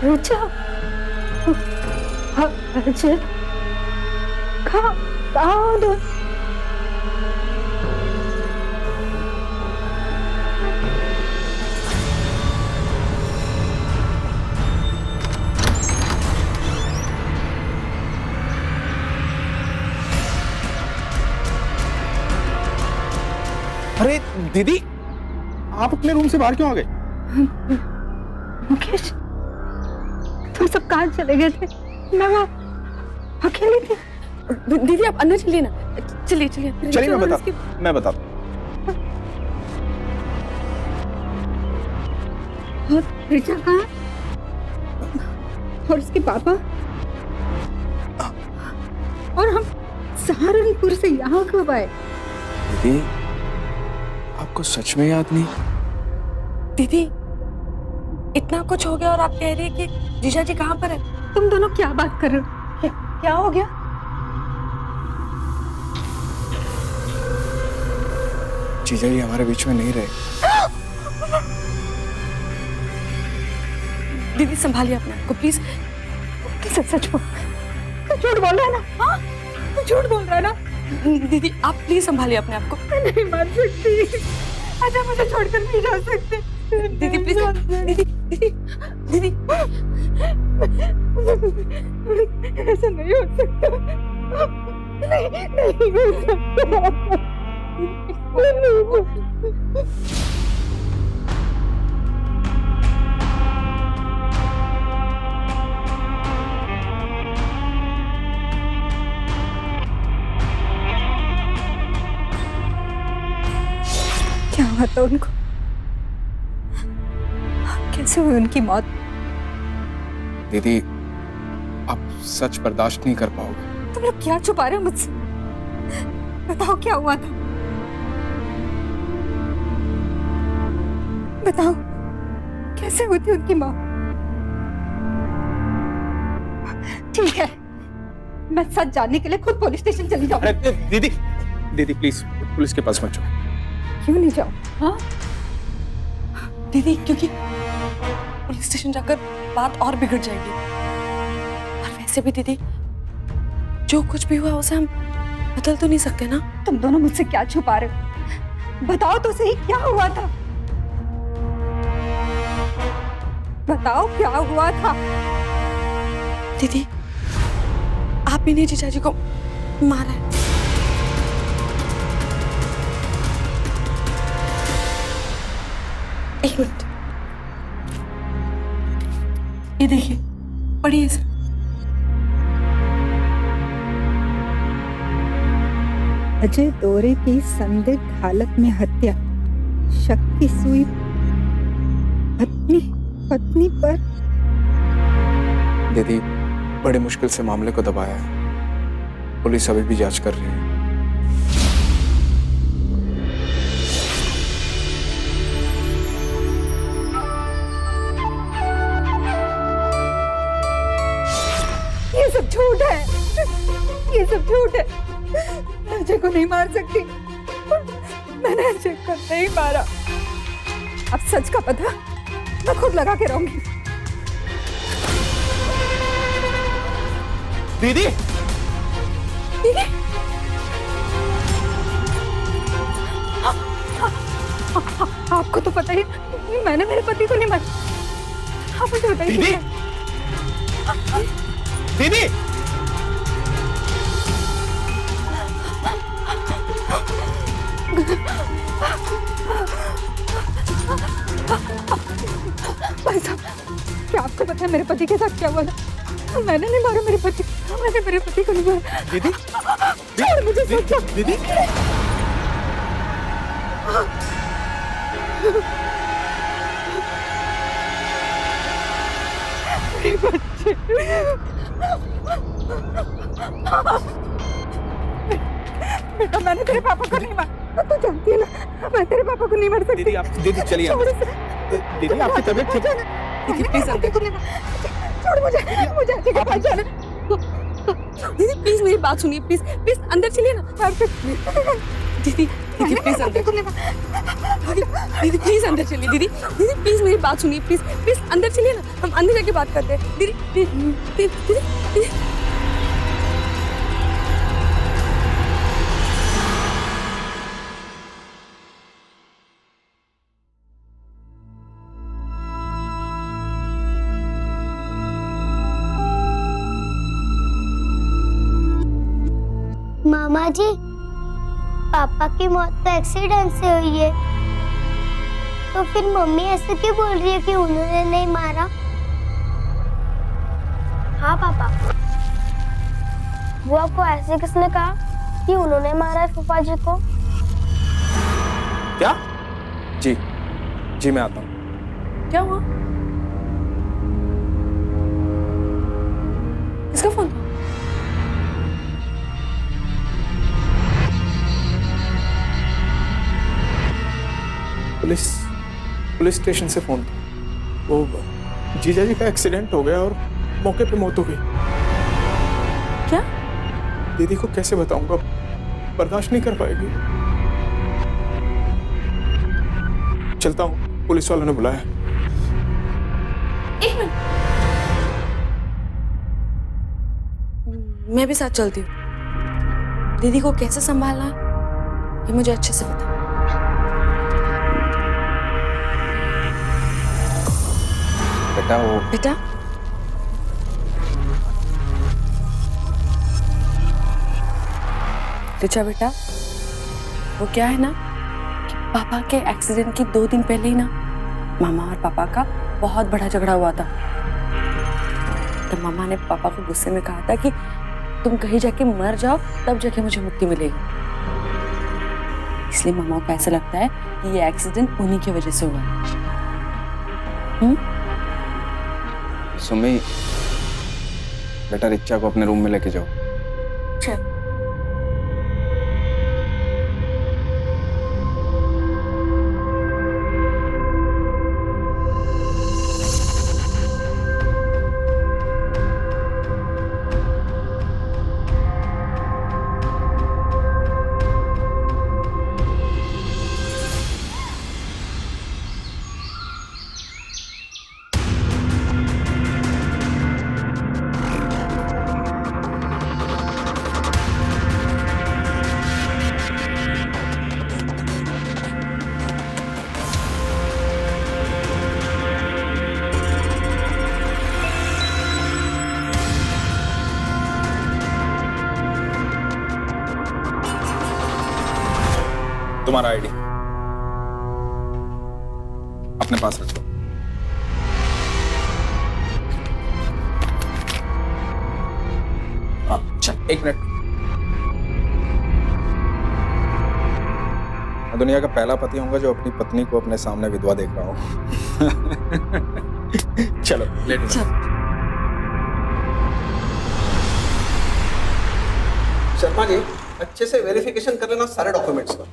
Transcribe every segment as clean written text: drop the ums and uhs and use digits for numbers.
ऋचा, अजय, कहाँ हो तुम? अरे दीदी, आप अपने रूम से बाहर क्यों आ गए? मुकेश, तुम सब कहाँ चले गए थे? मैं वहाँ अकेली थी। दीदी आप अंदर चलिए ना, चलिए चलिए चलिए मैं बताता और ऋचा कहाँ? और उसके पापा? और हम सहारनपुर से यहाँ कब आए? दीदी, आपको सच में याद नहीं? दीदी इतना कुछ हो गया और आप कह रही है कि जीजा जी कहाँ पर है? तुम दोनों क्या बात कर रहे हो? क्या हो गया? जीजा जी हमारे बीच में नहीं रहे। दीदी संभालिए अपने आप को प्लीज। सच बोल, तू झूठ बोल रहा है ना? हाँ, तू झूठ बोल रहा है ना? दीदी आप प्लीज संभालिए अपने आप को। मैं नहीं मान सकती। अच्छा, मुझे छोड़कर नहीं जा सकते। दीदी प्लीज, दीदी दीदी दीदी ऐसा नहीं हो सकता। नहीं हो सकता। क्या हुआ था उनको? कैसे हुई उनकी मौत? दीदी, आप सच बर्दाश्त नहीं कर पाओगे। तुम लोग क्या छुपा रहे हो मुझसे? बताओ क्या हुआ था? बताओ कैसे हुई थी उनकी मौत? ठीक है, मैं सच जानने के लिए खुद पुलिस स्टेशन चली जाऊँ। अरे दीदी, दीदी प्लीज पुलिस के पास मत जाओ। क्यों नहीं जाऊँ? हाँ दीदी, क्योंकि पुलिस स्टेशन जाकर बात और बिगड़ जाएगी। और वैसे भी दीदी, जो कुछ भी हुआ उसे हम बदल तो नहीं सकते ना। तुम दोनों मुझसे क्या छुपा रहे हो? बताओ तो सही, क्या हुआ था? बताओ क्या हुआ था? दीदी आप ही ने जीजा जी को मारा है। एक मिनट, ये देखिए, पढ़िए इसे। अजय दोरे की संदिग्ध हालत में हत्या, शक की सुई पत्नी पर। दीदी, बड़ी मुश्किल से मामले को दबाया है। पुलिस अभी भी जांच कर रही है। ये सब झूठ है, ये सब झूठ है। मैं अजय को नहीं मार सकती। मैंने अजय को नहीं मारा। अब सच का पता मैं खुद लगा के रहूंगी। दीदी, दीदी, आपको तो पता ही, मैंने मेरे पति को नहीं मारा। आप मुझे बताइए। दीदी, दीदी, भाई साहब, क्या आपको पता है मेरे पति के साथ क्या हुआ था? मैंने नहीं मारा मेरे पति, मैंने मेरे पति को नहीं मारा। दीदी, छोड़ मुझे, सोचो। दीदी, मेरे बच्चे, बेटा मैंने तेरे पापा को नहीं मारा, तू जानती है ना मैं तेरे पापा को नहीं मार सकती। दीदी आप दीदी चलिए छोड़ आप। इसे। दीदी आपकी तबीयत ठीक है? दीदी प्लीज अंदर छोड़ मुझे आंटी के पास जाना। दीदी प्लीज मेरी बात सुनिए, प्लीज प्लीज अंदर चलिए ना। मार सकती। दीदी दीदी प्लीज अंदर, दीदी दीदी प्लीज अंदर चलिए। दीदी दीदी प्लीज मेरी बात सुनिए, प्लीज प्लीज अंदर चलिए ना, हम अंदर जाके बात करते हैं। दीदी दीदी दीदी दीदी मामा जी, पापा की मौत तो एक्सीडेंट से हुई है, तो फिर मम्मी ऐसे क्यों बोल रही है कि उन्होंने नहीं मारा? हाँ पापा, बुआ को ऐसे किसने कहा कि उन्होंने मारा है फूफा जी को? क्या? जी जी मैं आता हूँ। क्या हुआ? किसका फोन था? पुलिस स्टेशन से फोन था। वो जीजा जी का एक्सीडेंट हो गया और मौके पे मौत हो गई। क्या? दीदी को कैसे बताऊंगा, बर्दाश्त नहीं कर पाएगी। चलता हूँ, पुलिस वालों ने बुलाया। एक मिनट, मैं भी साथ चलती हूँ। दीदी को कैसे संभालना है ये मुझे अच्छे से पता है। बेटा रिचा बेटा, वो क्या है ना कि पापा के एक्सीडेंट की 2 दिन पहले ही ना मामा और पापा का बहुत बड़ा झगड़ा हुआ था। तो मामा ने पापा को गुस्से में कहा था कि तुम कहीं जाके मर जाओ तब जाके मुझे मुक्ति मिलेगी। इसलिए मामा को ऐसा लगता है कि ये एक्सीडेंट उन्हीं की वजह से हुआ। सुमी, बेटा रिचा को अपने रूम में लेके जाओ। चल। तुम्हारा आईडी अपने पास रखो। अच्छा 1 मिनट। मैं दुनिया का पहला पति होऊंगा जो अपनी पत्नी को अपने सामने विधवा देख रहा हूं। चलो लेट चल। शर्मा जी, अच्छे से वेरिफिकेशन कर लेना सारे डॉक्यूमेंट्स का,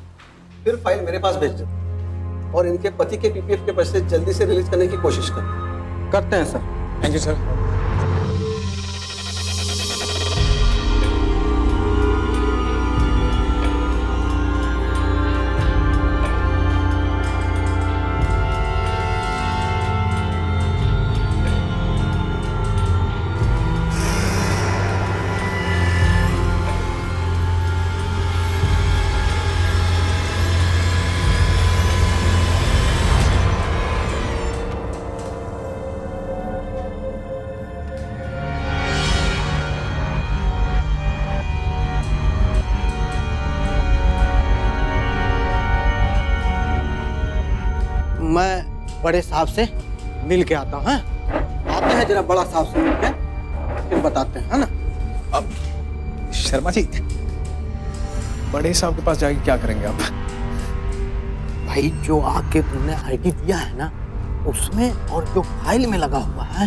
फिर फाइल मेरे पास भेज देना और इनके पति के पीपीएफ के पैसे जल्दी से रिलीज करने की कोशिश कर। करते हैं सर। Thank you sir. मैं बड़े साहब से मिल के आता हूँ। आते हैं जरा बड़ा साहब से मिल के फिर बताते हैं, है ना। अब शर्मा जी, बड़े साहब के पास जाके क्या करेंगे आप? भाई जो आके तुमने आईडी दिया है ना, उसमें और जो फाइल में लगा हुआ है,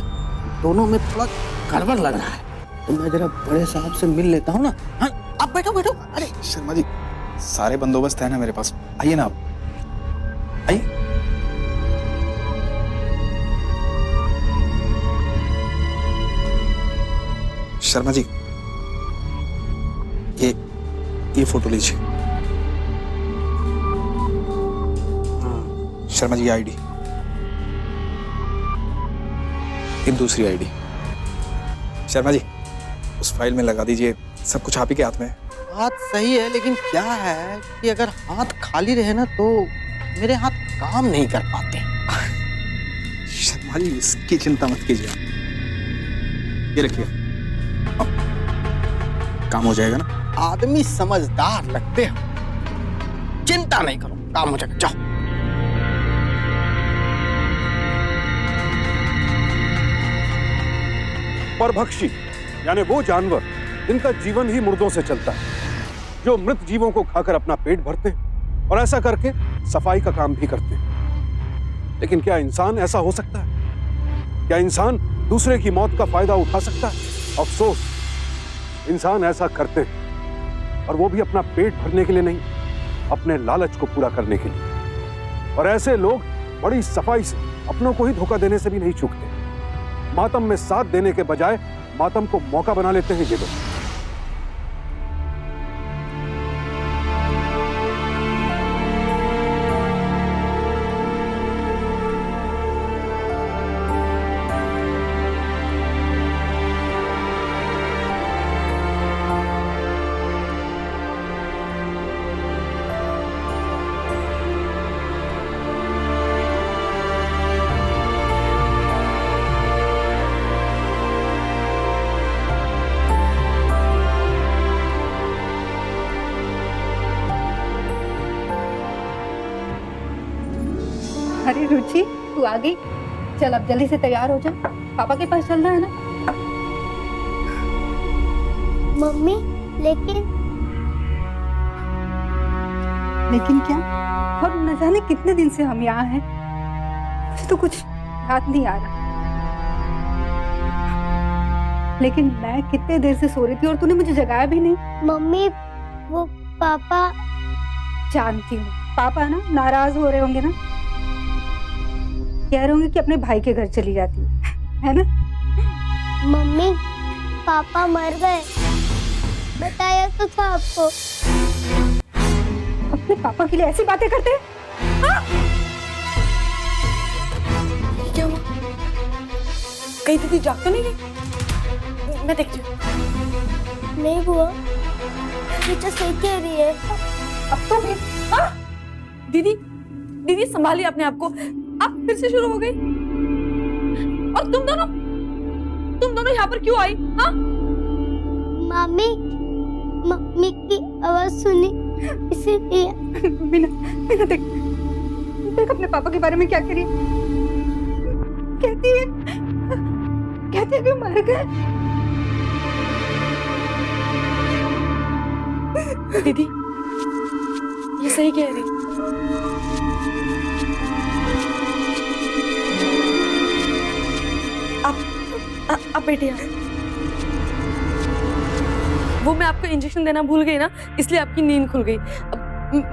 दोनों में थोड़ा गड़बड़ लग रहा है। तो मैं जरा बड़े साहब से मिल लेता हूँ ना। हाँ, आप बैठो बैठो। अरे शर्मा जी, सारे बंदोबस्त है ना मेरे पास, आइए ना आप, आइए। शर्मा जी, ये फोटो लीजिए। शर्मा जी, आईडी, ये दूसरी आईडी। शर्मा जी, उस फाइल में लगा दीजिए, सब कुछ आप ही के हाथ में है। बात सही है, लेकिन क्या है कि अगर हाथ खाली रहे ना तो मेरे हाथ काम नहीं कर पाते। शर्मा जी, इसकी चिंता मत कीजिए आप। ये रखिए, अब काम हो जाएगा ना। आदमी समझदार लगते हो, चिंता नहीं करो, काम हो जाएगा। जाओ। परभक्षी यानी वो जानवर जिनका जीवन ही मुर्दों से चलता है, जो मृत जीवों को खाकर अपना पेट भरते हैं और ऐसा करके सफाई का काम भी करते हैं। लेकिन क्या इंसान ऐसा हो सकता है? क्या इंसान दूसरे की मौत का फायदा उठा सकता है? अफसोस, इंसान ऐसा करते हैं, और वो भी अपना पेट भरने के लिए नहीं, अपने लालच को पूरा करने के लिए। और ऐसे लोग बड़ी सफाई से अपनों को ही धोखा देने से भी नहीं चूकते। मातम में साथ देने के बजाय मातम को मौका बना लेते हैं ये लोग। अरे रुचि, तू आ गई। चल अब जल्दी से तैयार हो जा, पापा के पास चलना है ना। मम्मी, लेकिन क्या? और न जाने कितने दिन से हम यहाँ हैं, मुझे तो कुछ याद नहीं आ रहा। लेकिन मैं कितने देर से सो रही थी और तूने मुझे जगाया भी नहीं। मम्मी, वो पापा। जानती हूँ, पापा ना नाराज हो रहे होंगे ना, कह रहे होंगे कि अपने भाई के घर चली जाती है ना। मम्मी, पापा मर गए, बताया तो था आपको। अपने पापा के लिए ऐसी बातें करते हैं? हाँ? क्या हुआ? कहीं दीदी जाग तो नहीं गई? मैं देखती हूँ। नहीं बुआ, टीचर सही कह रही है। अब तो फिर दीदी, दीदी संभालिए अपने आप को। आप फिर से शुरू हो गई। और तुम दोनों यहाँ पर क्यों आई? हाँ? मम्मी की आवाज सुनी, इसीलिए। बिना देख अपने पापा के बारे में क्या करी। कहती है कि मर गए। दीदी, ये सही कह रही। आप बैठिए। वो मैं आपको इंजेक्शन देना भूल गई ना, इसलिए आपकी नींद खुल गई।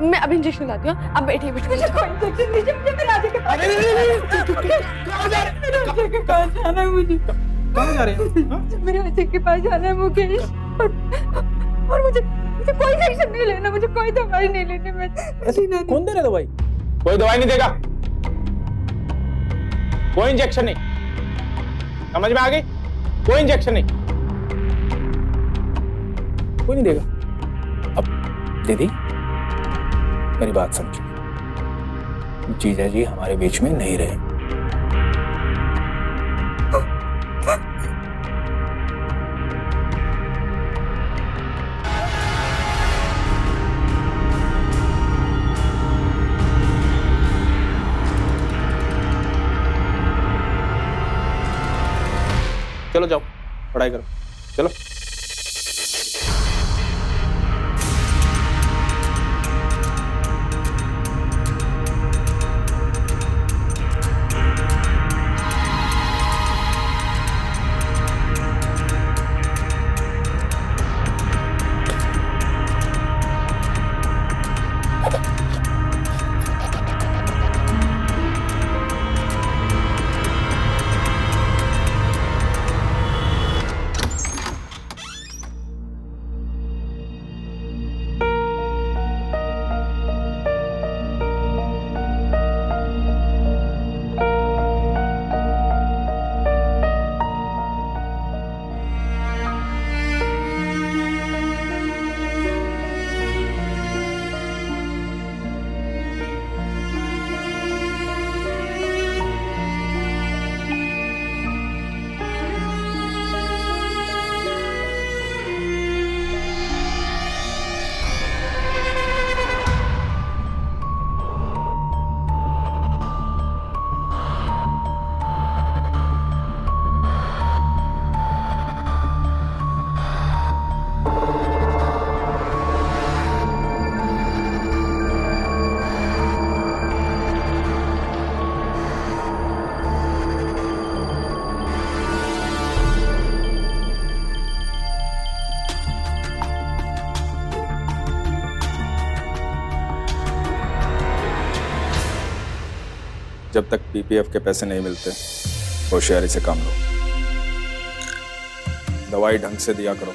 मैं अब इंजेक्शन लाती हूँ, आप बैठिए। मुझे कोई इंजेक्शन दीजिए, मुझे राजे के पास जाना है। मुझे कहाँ जा रहे हैं? मेरे राजे के पास जाना है मुकेश। और मुझे कोई इंजेक्शन नहीं लेना, मुझे कोई दवाई नहीं लेनी। मैं कौन दे रहा दवाई? कोई दवाई नहीं देगा, कोई इंजेक्शन नहीं। समझ में आ गई? कोई इंजेक्शन नहीं, कोई नहीं देगा। अब दीदी मेरी बात समझिए, जीजा जी हमारे बीच में नहीं रहे। चलो जाओ, पढ़ाई करो, चलो। जब तक पीपीएफ के पैसे नहीं मिलते होशियारी से काम लो। दवाई ढंग से दिया करो।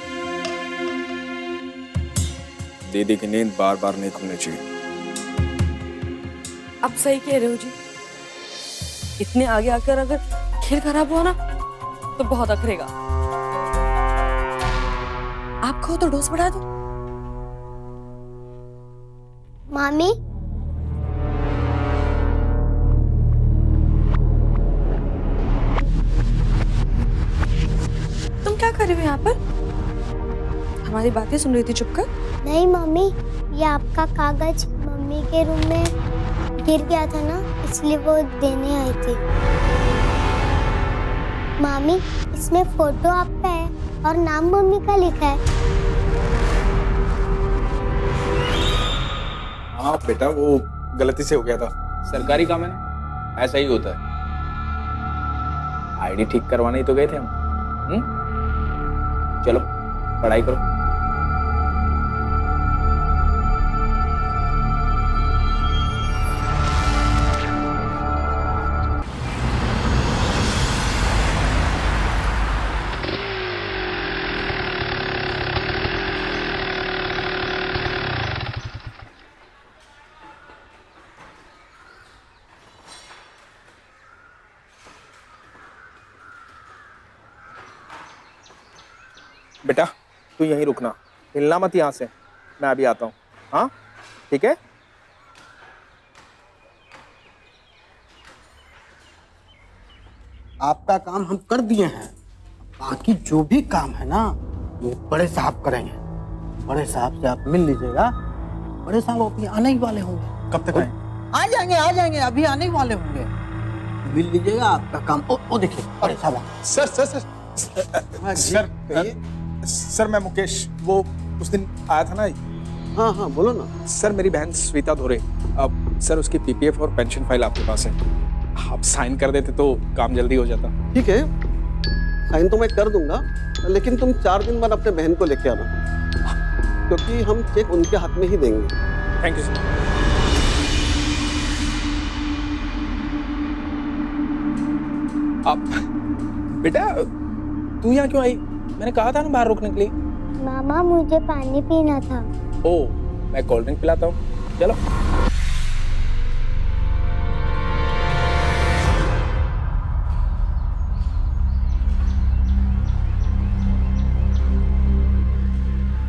दीदी की नींद बार बार नहीं खुलनी चाहिए। आप सही कह रहे हो जी। इतने आगे आकर अगर खेल खराब हुआ ना तो बहुत अखरेगा। आप कहो तो डोज बढ़ा दो। मामी, तुम क्या कर रहे हो यहाँ पर? हमारी बातें सुन रही थी चुपकर। नहीं मम्मी, ये आपका कागज मम्मी के रूम में गिर गया था ना, इसलिए वो देने आई थी। मामी, इसमें फोटो आपका है और नाम मम्मी का लिखा है। हाँ बेटा, वो गलती से हो गया था। सरकारी काम है ना, ऐसा ही होता है। आईडी ठीक करवाने ही तो गए थे हम। चलो पढ़ाई करो। बेटा तू यहीं रुकना, हिलना मत यहाँ से, मैं अभी आता हूँ। हाँ ठीक है। आपका काम हम कर दिए हैं, बाकी जो भी काम है ना वो बड़े साहब करेंगे। बड़े साहब से आप मिल लीजिएगा। बड़े साहब अभी आने ही वाले होंगे। कब तक आए? आ जाएंगे, अभी आने ही वाले होंगे। मिल लीजिएगा, आपका काम। ओ देखिए बड़े साहब। Sir sir sir sir sir मैं मुकेश, वो उस दिन आया था ना। हाँ बोलो ना। सर मेरी बहन श्वेता धोरे, अब सर उसकी पीपीएफ और पेंशन फाइल आपके पास है। आप साइन कर देते तो काम जल्दी हो जाता। ठीक है, साइन तो मैं कर दूंगा, लेकिन तुम 4 दिन बाद अपने बहन को लेके आना, क्योंकि हम चेक उनके हाथ में ही देंगे। Thank you sir. आप बेटा तू यहाँ क्यों आई? मैंने कहा था ना बाहर रुकने के लिए। मामा, मुझे पानी पीना था। ओ, मैं कोल्ड ड्रिंक पिलाता हूँ, चलो।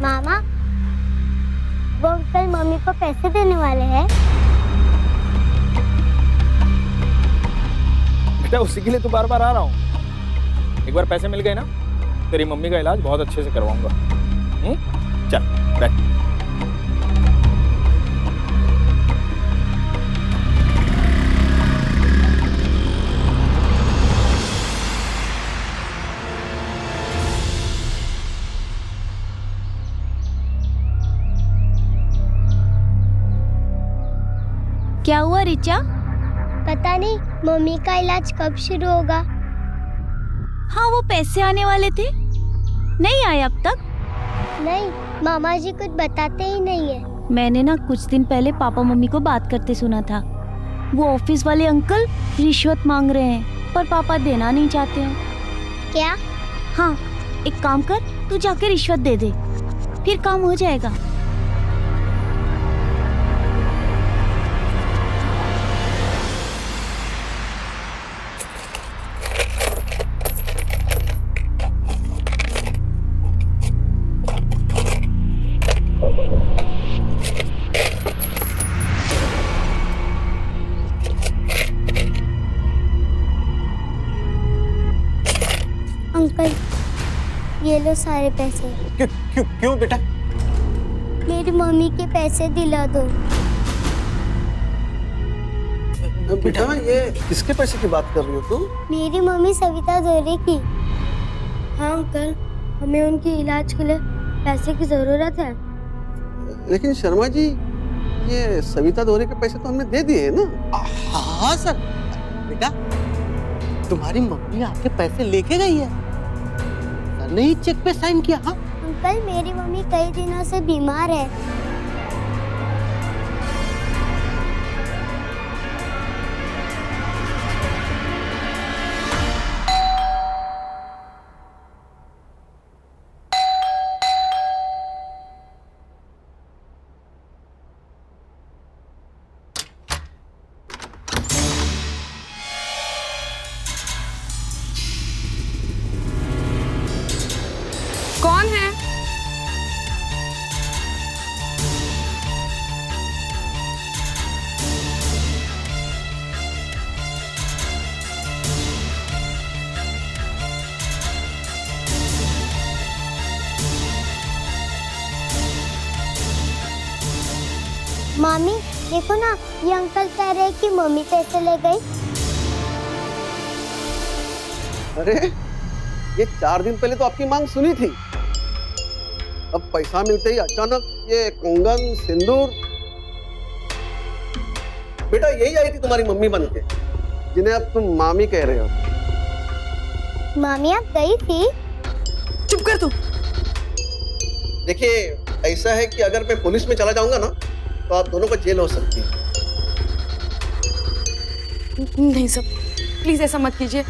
मामा, वो अंकल मम्मी को पैसे देने वाले हैं। बेटा उसी के लिए तो बार बार आ रहा हूँ। एक बार पैसे मिल गए ना, तेरी मम्मी का इलाज बहुत अच्छे से करवाऊंगा। चल बैठ। क्या हुआ रिचा? पता नहीं, मम्मी का इलाज कब शुरू होगा। हाँ, वो पैसे आने वाले थे, नहीं आए अब तक। नहीं, मामा जी कुछ बताते ही नहीं है। मैंने ना कुछ दिन पहले पापा मम्मी को बात करते सुना था। वो ऑफिस वाले अंकल रिश्वत मांग रहे हैं, पर पापा देना नहीं चाहते हैं। क्या? हाँ, एक काम कर, तू जाके रिश्वत दे दे, फिर काम हो जाएगा। अंकल, ये लो सारे पैसे। क्यों बेटा? मेरी मम्मी के पैसे दिला दो। बेटा ये किसके पैसे की बात कर रही हो तुम? मेरी मम्मी सविता धोरे की। हाँ अंकल, हमें उनके इलाज के लिए पैसे की जरूरत है। लेकिन शर्मा जी, ये सविता धोरे के पैसे तो हमने दे दिए हैं ना। हाँ सर। बेटा तुम्हारी मम्मी आपके पैसे लेके गई है, सर ने ही चेक पे साइन किया। हाँ अंकल, मेरी मम्मी कई दिनों से बीमार है। मामी देखो ना, ये अंकल कह रहे हैं कि मम्मी पैसे ले गई। अरे ये 4 दिन पहले तो आपकी मांग सुनी थी, अब पैसा मिलते ही अचानक ये कंगन सिंदूर। बेटा यही आई थी तुम्हारी मम्मी बनके, जिन्हें अब तुम मामी कह रहे हो। मामी आप गई थी? चुप कर तू। देखिए ऐसा है कि अगर मैं पुलिस में चला जाऊंगा ना तो आप दोनों को जेल हो सकती है। नहीं सर, प्लीज ऐसा मत कीजिए।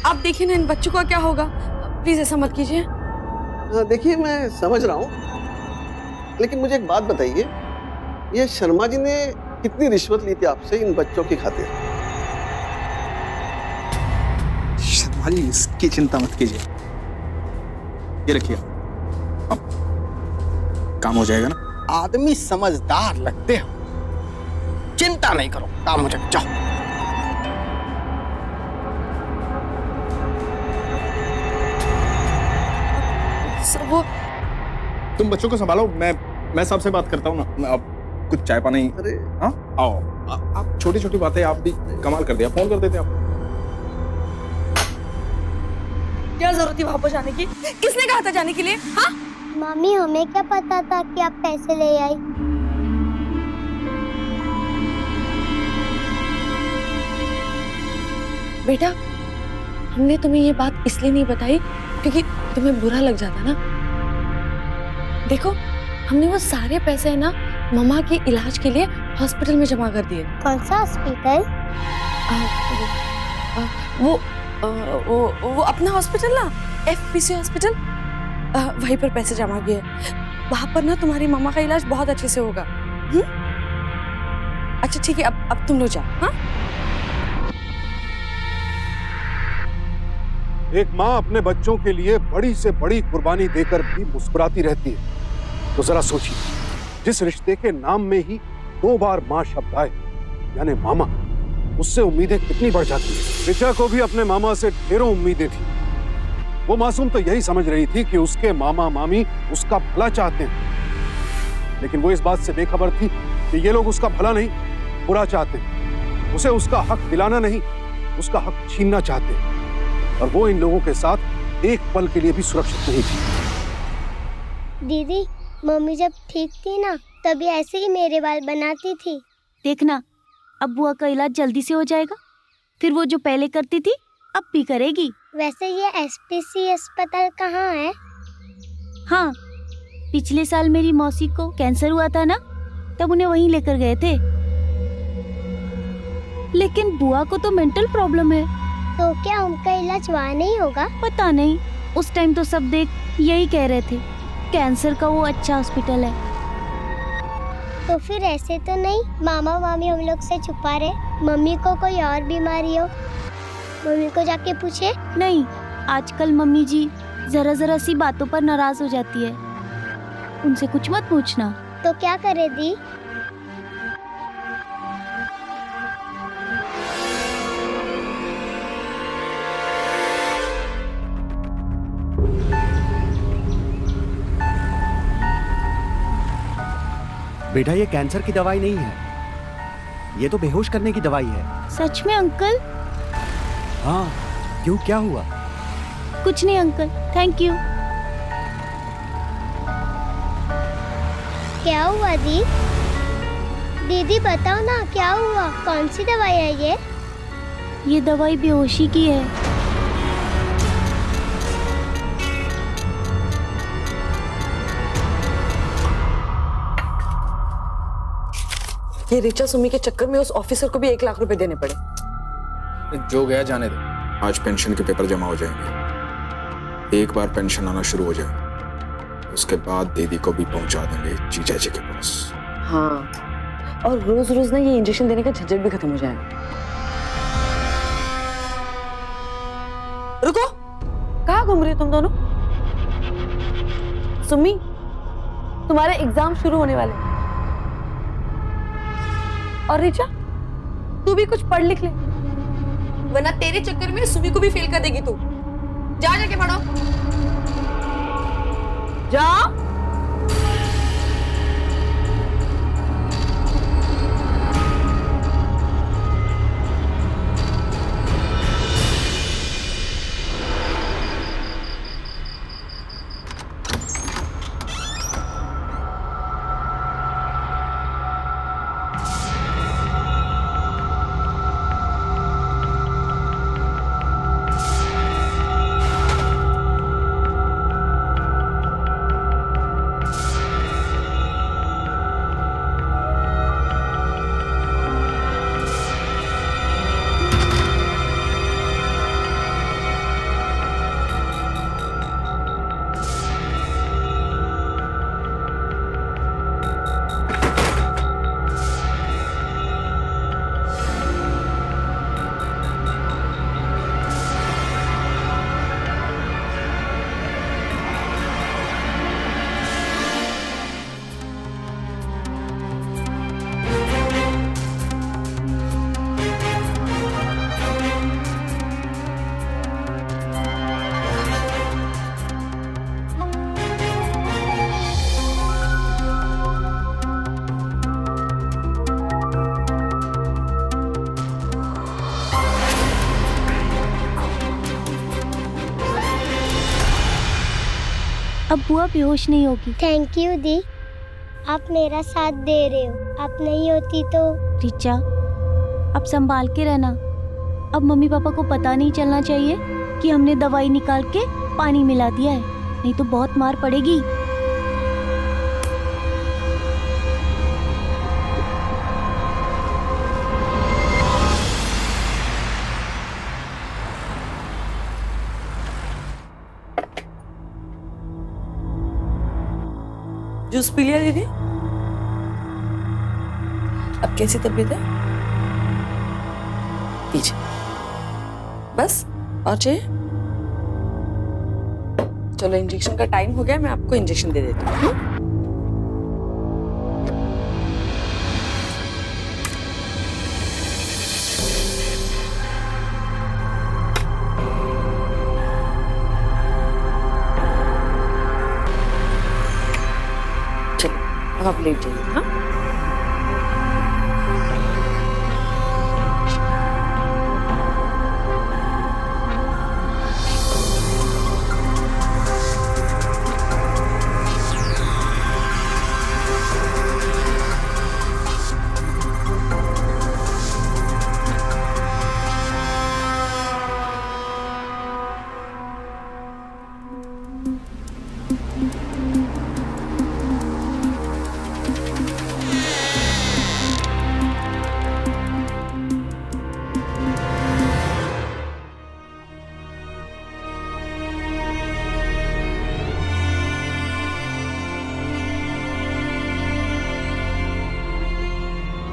आप देखिए ना इन बच्चों का क्या होगा, प्लीज ऐसा मत कीजिए। देखिए मैं समझ रहा हूँ, लेकिन मुझे एक बात बताइए, ये शर्मा जी ने कितनी रिश्वत ली थी आपसे इन बच्चों की खातिर? शर्मा जी इसकी चिंता मत कीजिए, ये रखिए, अब काम हो जाएगा ना। आदमी समझदार लगते हो, चिंता नहीं करो, काम हो जाएगा। जाओ। सर वो तुम बच्चों को संभालो, मैं साहब से बात करता हूँ ना। अब कुछ चाय पानी। अरे हाँ आओ, आप छोटी छोटी बातें आप भी कमाल कर दिया, फोन कर देते आप। क्या जरूरत थी वहां पर जाने की? किसने कहा था जाने के लिए? हाँ मामी हमें क्या पता था कि आप पैसे ले आई। बेटा, हमने तुम्हें ये बात इसलिए नहीं बताई क्योंकि तुम्हें बुरा लग जाता ना। देखो हमने वो सारे पैसे है ना मम्मा के इलाज के लिए हॉस्पिटल में जमा कर दिए। कौन सा हॉस्पिटल? वो अपना हॉस्पिटल ना, FPC हॉस्पिटल, वहीं पर पैसे जमा किए। वहां पर ना तुम्हारी मम्मा का इलाज बहुत अच्छे से होगा। अच्छा ठीक है, अब तुम लोग जाओ। हाँ एक माँ अपने बच्चों के लिए बड़ी से बड़ी कुर्बानी देकर भी मुस्कुराती रहती है, तो जरा सोचिए, जिस रिश्ते के नाम में ही 2 बार माँ शब्द आए, यानी मामा, उससे उम्मीदें कितनी बढ़ जाती है। ऋचा को भी अपने मामा से ढेरों उम्मीदें थी। वो मासूम तो यही समझ रही थी कि उसके मामा मामी उसका भला चाहते हैं, लेकिन वो इस बात से बेखबर थी कि ये लोग उसका भला नहीं, बुरा चाहते हैं। उसे उसका हक दिलाना नहीं, उसका हक छीनना चाहते हैं, और वो इन लोगों के साथ एक पल के लिए भी सुरक्षित नहीं थी। दीदी मम्मी जब ठीक थी ना तभी ऐसे ही मेरे बाल बनाती थी। देखना अब बुआ का इलाज जल्दी से हो जाएगा, फिर वो जो पहले करती थी अब भी करेगी। वैसे ये SPC अस्पताल कहाँ है? हाँ, पिछले साल मेरी मौसी को कैंसर हुआ था ना, तब उन्हें वहीं लेकर गए थे। लेकिन बुआ को तो मेंटल प्रॉब्लम है। तो क्या उनका इलाज वहाँ नहीं होगा? पता नहीं, उस टाइम तो सब देख यही कह रहे थे, कैंसर का वो अच्छा हॉस्पिटल है। तो फिर ऐसे तो नहीं मामा मामी हम लोग से छुपा रहे, मम्मी को कोई और बीमारी हो, मम्मी को जाके पूछे। नहीं, आजकल मम्मी जी जरा सी बातों पर नाराज हो जाती है, उनसे कुछ मत पूछना। तो क्या करे दी? बेटा ये कैंसर की दवाई नहीं है, ये तो बेहोश करने की दवाई है। सच में अंकल? हाँ, क्यों क्या हुआ? कुछ नहीं अंकल, थैंक यू। क्या हुआ दी? दीदी बताओ ना क्या हुआ, कौन सी दवाई है ये? ये दवाई बेहोशी की है। ये ऋचा सुमी के चक्कर में उस ऑफिसर को भी 1 लाख रुपए देने पड़े। जो गया जाने दो, आज पेंशन के पेपर जमा हो जाएंगे। एक बार पेंशन आना शुरू हो जाए उसके बाद दीदी को भी पहुंचा देंगे जीजा जी के पास। हाँ, और रोज रोज ना ये इंजेक्शन देने का झंझट भी खत्म हो जाएगा। रुको, कहाँ घूम रही हो तुम दोनों? सुमी, तुम्हारे एग्जाम शुरू होने वाले हैं। और रिचा, तू भी कुछ पढ़ लिख ले, वरना तेरे चक्कर में सुमी को भी फेल कर देगी तू। जा जाके पढ़ो, जा। अब बुआ बेहोश नहीं होगी। थैंक यू दी, आप मेरा साथ दे रहे हो। आप नहीं होती तो। रिचा, अब संभाल के रहना। अब मम्मी पापा को पता नहीं चलना चाहिए कि हमने दवाई निकाल के पानी मिला दिया है, नहीं तो बहुत मार पड़ेगी। जूस पी लिया दीदी? अब कैसी तबीयत है? पीछे बस, और चाहिए? चलो इंजेक्शन का टाइम हो गया, मैं आपको इंजेक्शन दे देती हूँ। चलो अब आप लेट जाइए। हाँ,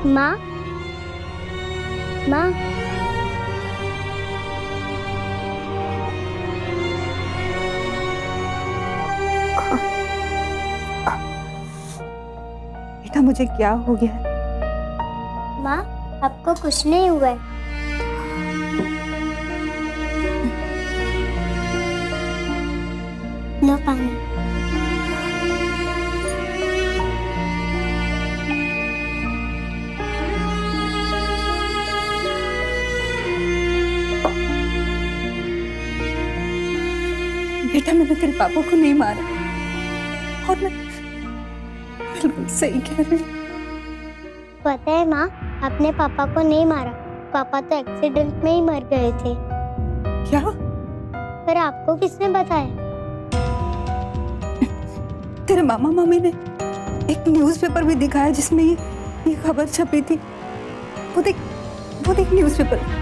माँ, माँ, बेटा मुझे क्या हो गया है? माँ, आपको कुछ नहीं हुआ है। लो पानी। बेटा मैंने तेरे पापा को नहीं मारा, और मैं बिल्कुल सही कह रही हूँ। पता है माँ, आपने पापा को नहीं मारा। पापा तो एक्सीडेंट में ही मर गए थे। क्या? पर आपको किसने बताया? तेरे मामा मामी ने एक न्यूज़पेपर भी दिखाया जिसमें ये खबर छपी थी। वो देख न्यूज़पेपर।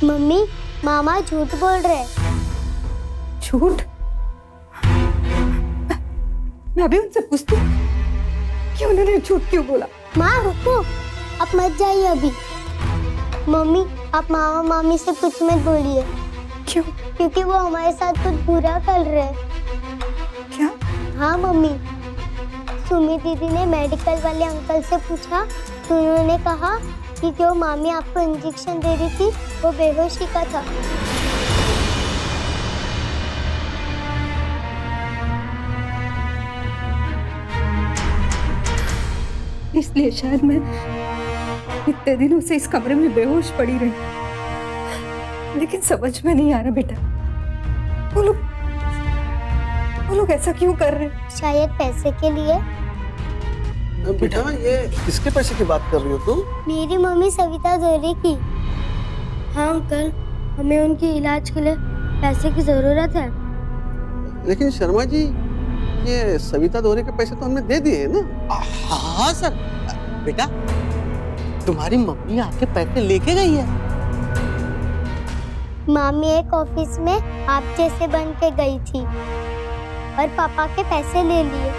मम्मी, मामा झूठ बोल रहे हैं। झूठ? मैं अभी उनसे पूछती हूँ कि उन्होंने झूठ क्यों बोला। माँ रुको, आप मत जाइए अभी। मम्मी, आप मामा मामी से कुछ मत बोलिए। क्यों? क्योंकि वो हमारे साथ कुछ बुरा कर रहे हैं। क्या? हाँ मम्मी, सुमी दीदी ने मेडिकल वाले अंकल से पूछा तो उन्होंने कहा कि जो मामी आपको इंजेक्शन दे रही थी वो बेहोशी का था। इसलिए शायद मैं इतने दिनों से इस कमरे में बेहोश पड़ी रही, लेकिन समझ में नहीं आ रहा बेटा, वो लोग ऐसा क्यों कर रहे हैं? शायद पैसे के लिए। बेटा ये किसके पैसे की बात कर रही हो तुम? मेरी मम्मी सविता दोरे की। हाँ अंकल, हमें उनके इलाज के लिए पैसे की जरूरत है। लेकिन शर्मा जी, ये सविता दोरे के पैसे तो हमने दे दिए हैं ना? हाँ सर। बेटा तुम्हारी मम्मी आके पैसे लेके गई है। मामी एक ऑफिस में आप जैसे बन के गई थी और पापा के पैसे ले लिए।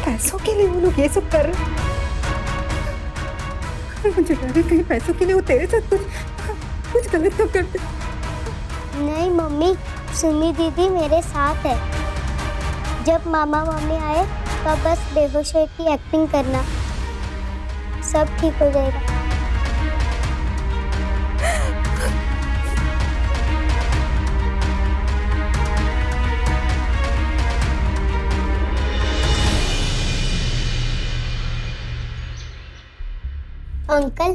पैसों के लिए वो लोग ये सब कर रहे हैं? मुझे डर है कहीं पैसों के लिए वो तेरे साथ कुछ गलत तो करते। नहीं मम्मी, सुमी दीदी मेरे साथ है। जब मामा मम्मी आए तो बस बेहोश की एक्टिंग करना, सब ठीक हो जाएगा। अंकल,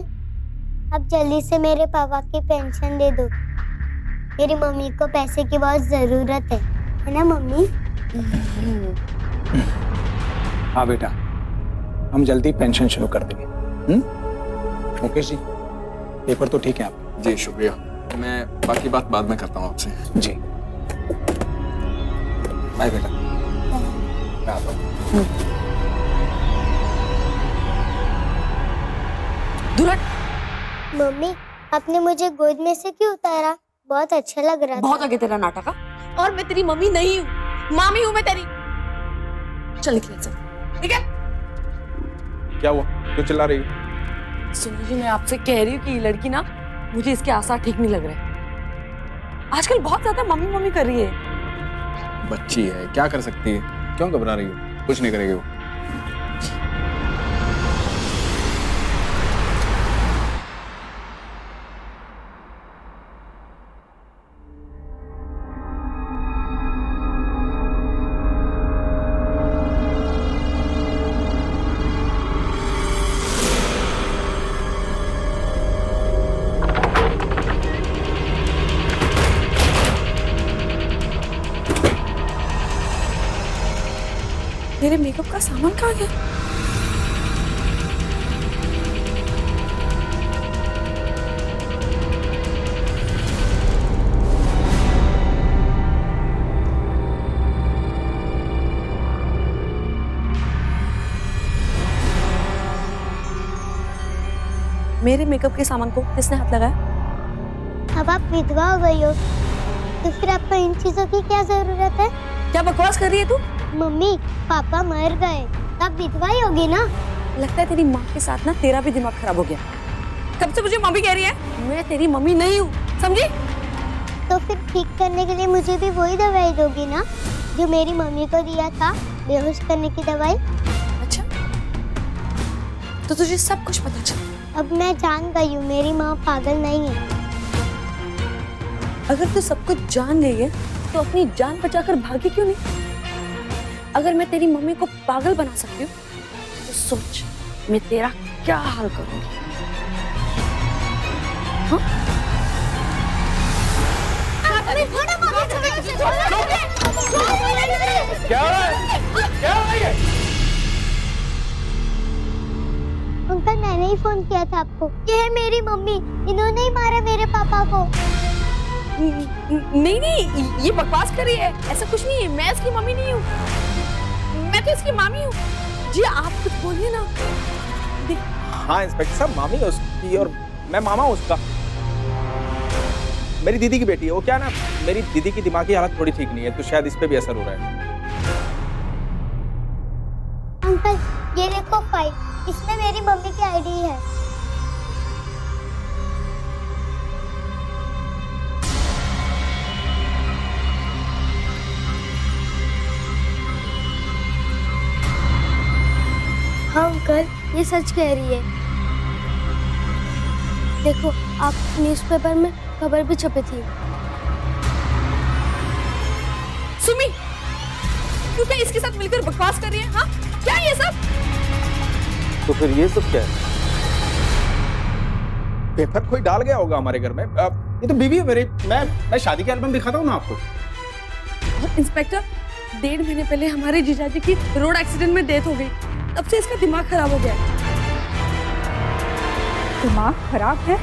अब जल्दी से मेरे पापा की पेंशन दे दो। मेरी मम्मी को पैसे की बहुत जरूरत है ना मम्मी? हाँ बेटा, हम जल्दी पेंशन शुरू कर देंगे। मुकेश जी, पेपर तो ठीक है आप? जी शुक्रिया, मैं बाकी बात बाद में करता हूँ आपसे। जी बाय बेटा, मैं आता हूँ। मम्मी, आपने मुझे गोद में से क्यों उतारा? बहुत अच्छा लग रहा था। बहुत आगे तेरा नाटक है। और मैं तेरी मम्मी नहीं हूँ, मामी हूँ मैं तेरी। चल निकल से, ठीक है? क्या हुआ, क्यों चिल्ला रही है? सुनो जी, मैं आपसे कह रही हूँ कि ये लड़की ना, मुझे इसके आसार ठीक नहीं लग रहे। आजकल बहुत ज्यादा मम्मी मम्मी कर रही है। बच्ची है, क्या कर सकती है, क्यों घबरा रही हो? कुछ नहीं करेगी वो। मेरे मेकअप का सामान कहाँ गया? मेरे मेकअप के सामान को किसने हाथ लगाया? अब आप विधवा हो गई हो, तो फिर आपको इन चीजों की क्या जरूरत है? क्या बकवास कर रही है तू? मम्मी, पापा मर गए, अब विधवा ही होगी ना? लगता है तेरी माँ के साथ ना तेरा भी दिमाग खराब हो गया। कब से मुझे मम्मी कह रही है? मैं तेरी मम्मी नहीं हूँ, समझी? तो फिर ठीक करने के लिए मुझे भी वही दवाई दोगी ना जो मेरी मम्मी को दिया था, बेहोश करने की दवाई? अच्छा, तो तुझे सब कुछ पता चला? अब मैं जान गई हूँ मेरी माँ पागल नहीं है। अगर तू सब कुछ जान गई है तो अपनी जान बचाकर भागी क्यों नहीं? अगर मैं तेरी मम्मी को पागल बना सकती हूँ तो सोच मैं तेरा क्या हाल करूंगी। हाँ? क्या हो रहा है? क्या हो रही है? अंकल, मैंने ही फोन किया था आपको। ये है मेरी मम्मी, इन्होंने ही मारा मेरे पापा को। नहीं नहीं, ये बकवास कर रही है। ऐसा कुछ नहीं है, मैं इसकी मम्मी नहीं हूँ, मैं तो इसकी मामी हूँ। जी आप कुछ बोलिए ना। हाँ इंस्पेक्टर साहब, मामी है उसकी और मैं मामा हूँ उसका। मेरी दीदी की बेटी है वो। क्या ना, मेरी दीदी की दिमागी हालत थोड़ी ठीक नहीं है, तो शायद इस पे भी असर हो रहा है। अंकल, ये देखो फाइल, इसमें मेरी मम्मी की आईडी है। हाँ अंकल, ये सच कह रही है। देखो, आप न्यूज़पेपर में खबर भी छपी थी। सुमी, तू क्या इसके साथ मिलकर बकवास कर रही है? हाँ, क्या ये सब? तो फिर ये सब क्या है? पेपर कोई डाल गया होगा हमारे घर में। ये तो बीवी है मेरी। मैं शादी के एल्बम दिखाता हूँ ना आपको। इंस्पेक्टर, 1.5 महीने पहले हमारे जीजाजी की रोड एक्सीडेंट में डेथ हो गई। तब से इसका दिमाग खराब हो गया। दिमाग खराब है?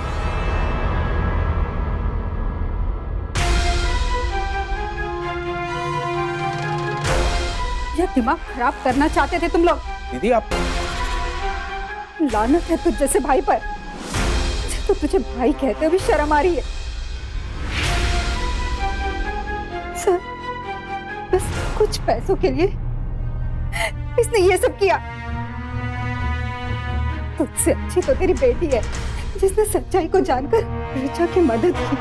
या दिमाग खराब करना चाहते थे तुम लोग? दीदी आप, लानत है तुझ जैसे भाई पर। तो तुझे भाई कहते हुए शर्म आ रही है। सर, बस कुछ पैसों के लिए इसने ये सब किया। तुझसे अच्छी तो तेरी बेटी है जिसने सच्चाई को जानकर ऋचा की मदद की।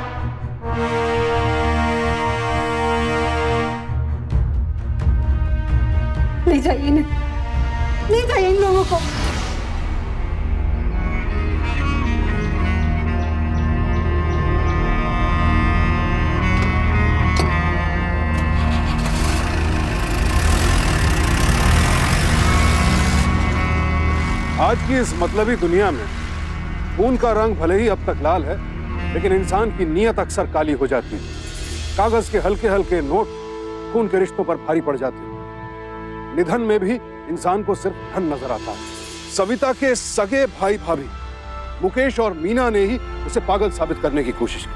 ले जाइए इन्हें, ले जाइए इन लोगों को। आज की इस मतलबी दुनिया में खून का रंग भले ही अब तक लाल है, लेकिन इंसान की नीयत अक्सर काली हो जाती है। कागज के हल्के हल्के नोट खून के रिश्तों पर भारी पड़ जाते हैं। निधन में भी इंसान को सिर्फ धन नजर आता है। सविता के सगे भाई भाभी मुकेश और मीना ने ही उसे पागल साबित करने की कोशिश की,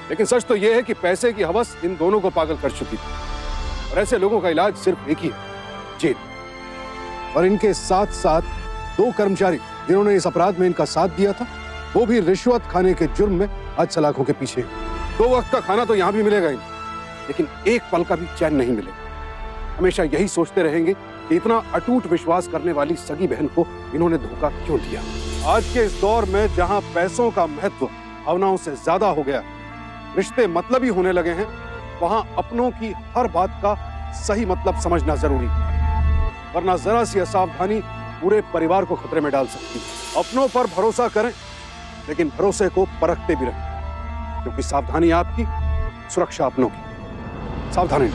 लेकिन सच तो यह है कि पैसे की हवस इन दोनों को पागल कर चुकी थी और ऐसे लोगों का इलाज सिर्फ एक ही है, जेल। और इनके साथ साथ 2 कर्मचारी जिन्होंने इस अपराध में इनका साथ दिया था, वो भी रिश्वत खाने के जुर्म में आज सलाखों के पीछे हैं। 2 वक्त का खाना तो यहां भी मिलेगा इन्हें, लेकिन एक पल का भी चैन नहीं मिलेगा। हमेशा यही सोचते रहेंगे कि इतना अटूट विश्वास करने वाली सगी बहन को इन्होंने धोखा क्यों दिया। आज के इस दौर में जहां पैसों का महत्व भावनाओं से ज्यादा हो गया, रिश्ते मतलबी होने लगे हैं, वहां अपनों की हर बात का सही मतलब समझना जरूरी है, वरना जरा सी असावधानी पूरे परिवार को खतरे में डाल सकती है। अपनों पर भरोसा करें, लेकिन भरोसे को परखते भी रहें, क्योंकि सावधानी आपकी, सुरक्षा अपनों की। सावधानी।